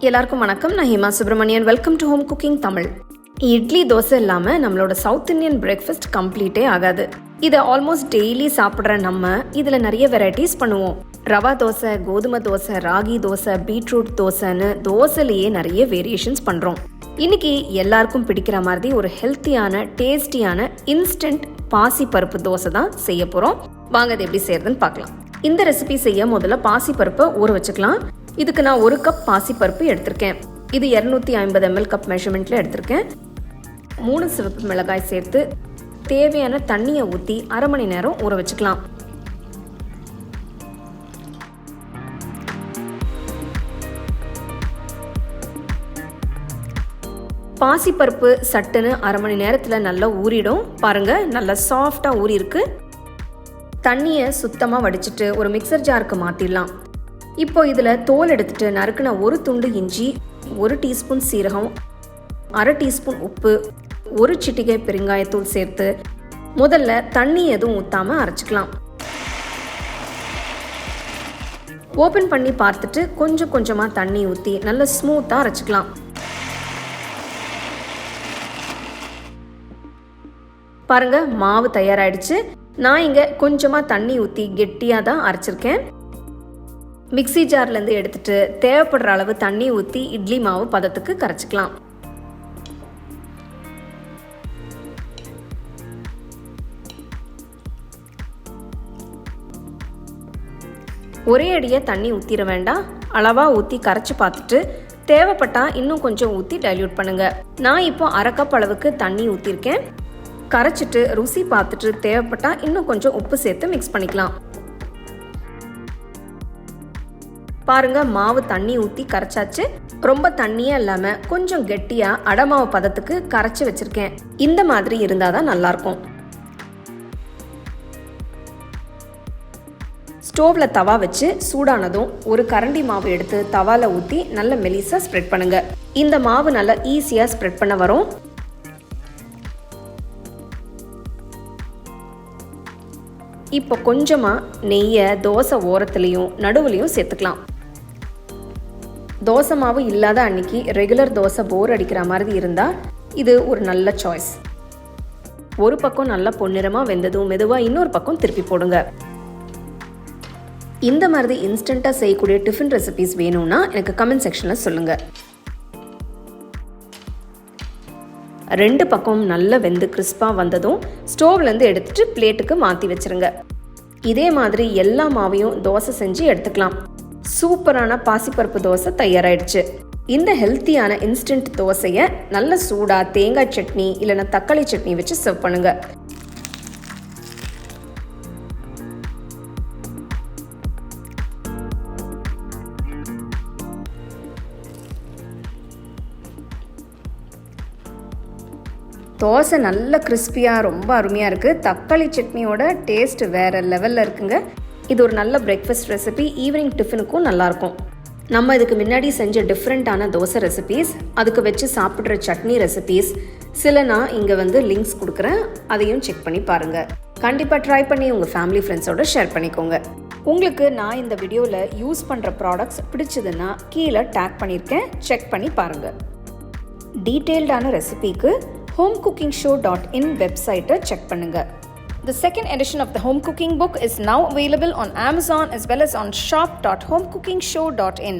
எல்லாருக்கும் வணக்கம். நான் Hema Subramanian. Welcome to home cooking Tamil. Idli dosa இல்லாமல் நம்மளோட சவுத் இந்தியன் பிரேக்ஃபாஸ்ட் கம்ப்ளீட்டே ஆகாது. இதை ஆல்மோஸ்ட் டெய்லி சாப்பிட்ற நம்ம இதில் நிறைய வெரைட்டிஸ் பண்ணுவோம். ரவா தோசை, கோதுமை தோசை, ராகி தோசை, பீட்ரூட் தோசைன்னு தோசையிலேயே நிறைய வேரியேஷன்ஸ் பண்ணுறோம். இன்னைக்கு எல்லாருக்கும் பிடிக்கிற மாதிரி ஒரு ஹெல்த்தியான டேஸ்டியான இன்ஸ்டன்ட் பாசிப்பருப்பு தோசை தான் செய்ய போகிறோம். வாங்க அது எப்படி செய்யறதுன்னு பார்க்கலாம். இந்த ரெசிபி செய்ய முதல்ல பாசிப்பருப்பை ஊற வச்சுக்கலாம். இதுக்கு நான் 1 கப் பாசிப்பருப்பு எடுத்திருக்கேன். இது 250 ml கப் மெஷர்மெண்ட்டில் எடுத்திருக்கேன். 3 சிவப்பு மிளகாய் சேர்த்து தேவையான தண்ணியை ஊற்றி அரை மணி நேரம் ஊற வச்சுக்கலாம். பாசிப்பருப்பு சட்டுன்னு அரை மணி நேரத்தில் நல்லா ஊறிடும். பாருங்க, நல்லா சாஃப்டாக ஊறி இருக்கு. தண்ணியை சுத்தமாக வடிச்சிட்டு ஒரு மிக்சர் ஜாருக்கு மாற்றிடலாம். இப்போ இதில் தோல் எடுத்துட்டு நறுக்குன 1 துண்டு இஞ்சி, 1 டீஸ்பூன் சீரகம், அரை டீஸ்பூன் உப்பு, 1 சிட்டிகை பெருங்காயத்தூள் சேர்த்து முதல்ல தண்ணி எதுவும் ஊற்றாமல் அரைச்சிக்கலாம். ஓப்பன் பண்ணி பார்த்துட்டு கொஞ்சம் கொஞ்சமாக தண்ணி ஊற்றி நல்லா ஸ்மூத்தாக அரைச்சிக்கலாம். பாருங்க, மாவு தயாராகிடுச்சு. நான் இங்கே கொஞ்சமாக தண்ணி ஊற்றி கெட்டியாக தான் அரைச்சிருக்கேன். மிக்சி ஜார்லேருந்து எடுத்துட்டு தேவைப்படுற அளவு தண்ணி ஊற்றி இட்லி மாவு பதத்துக்கு கரைச்சிக்கலாம். ஒரே அடியாக தண்ணி ஊற்றிட வேண்டாம். அளவாக ஊற்றி கரைச்சி பார்த்துட்டு தேவைப்பட்டா இன்னும் கொஞ்சம் ஊற்றி டைல்யூட் பண்ணுங்க. நான் இப்போ அரை கப் அளவுக்கு தண்ணி ஊற்றிருக்கேன். கரைச்சிட்டு ருசி பார்த்துட்டு தேவைப்பட்டா இன்னும் கொஞ்சம் உப்பு சேர்த்து மிக்ஸ் பண்ணிக்கலாம். பாருங்க, மாவு தண்ணி ஊற்றி கரைச்சாச்சு. ரொம்ப தண்ணியே இல்லாமல் கொஞ்சம் கெட்டியாக அடமாவு பதத்துக்கு கரைச்சி வச்சிருக்கேன். இந்த மாதிரி இருந்தால் தான் நல்லாயிருக்கும். ஸ்டோவ்ல தவா வச்சு சூடானதும் ஒரு கரண்டி மாவு எடுத்து தவால ஊற்றி நல்ல மெலிசா ஸ்ப்ரெட் பண்ணுங்க. இந்த மாவு நல்லா ஈஸியாக ஸ்ப்ரெட் பண்ண வரும். இப்போ கொஞ்சமாக நெய்யை தோசை ஓரத்துலேயும் நடுவுலையும் சேர்த்துக்கலாம். தோசை மாவு இல்லாத அன்னைக்கு ரெகுலர் தோசை போர் அடிக்கிற மாதிரி இருந்தால் இது ஒரு நல்ல சாய்ஸ். ஒரு பக்கம் நல்லா பொன்னிறமாக வெந்ததும் மெதுவாக இன்னொரு பக்கம் திருப்பி போடுங்க. இந்த மாதிரி இன்ஸ்டண்ட்டாக செய்யக்கூடிய டிஃபன் ரெசிபிஸ் வேணும்னா எனக்கு கமெண்ட் செக்ஷனில் சொல்லுங்கள். 2 பக்கம் நல்லா வெந்து கிறிஸ்பாக வந்ததும் ஸ்டோவ்லேருந்து எடுத்துட்டு பிளேட்டுக்கு மாற்றி வச்சுருங்க. இதே மாதிரி எல்லா மாவையும் தோசை செஞ்சு எடுத்துக்கலாம். சூப்பரான பாசிப்பருப்பு தோசை தயாராகிடுச்சு. இந்த ஹெல்த்தியான இன்ஸ்டன்ட் தோசையை நல்ல சூடாக தேங்காய் சட்னி இல்லைன்னா தக்காளி சட்னி வச்சு சர்வ் பண்ணுங்க. தோசை நல்ல கிறிஸ்பியாக ரொம்ப அருமையாக இருக்குது. தக்காளி சட்னியோட டேஸ்ட் வேறு லெவலில் இருக்குங்க. இது ஒரு நல்ல பிரேக்ஃபாஸ்ட் ரெசிபி. ஈவினிங் டிஃபனுக்கும் நல்லாயிருக்கும். நம்ம இதுக்கு முன்னாடி செஞ்ச டிஃப்ரெண்ட்டான தோசை ரெசிபீஸ், அதுக்கு வச்சு சாப்பிட்ற சட்னி ரெசிபீஸ் சில நான் இங்கே லிங்க்ஸ் கொடுக்குறேன். அதையும் செக் பண்ணி பாருங்கள். கண்டிப்பாக ட்ரை பண்ணி உங்கள் ஃபேமிலி ஃப்ரெண்ட்ஸோட ஷேர் பண்ணிக்கோங்க. உங்களுக்கு நான் இந்த வீடியோவில் யூஸ் பண்ணுற ப்ராடக்ட்ஸ் பிடிச்சதுன்னா கீழே டேக் பண்ணியிருக்கேன், செக் பண்ணி பாருங்கள். டீட்டெயில்டான ரெசிபிக்கு homecookingshow.in வெப்சைட்டை செக் பண்ணுங்க. The second edition of the home cooking book is now available on Amazon as well as on shop.homecookingshow.in.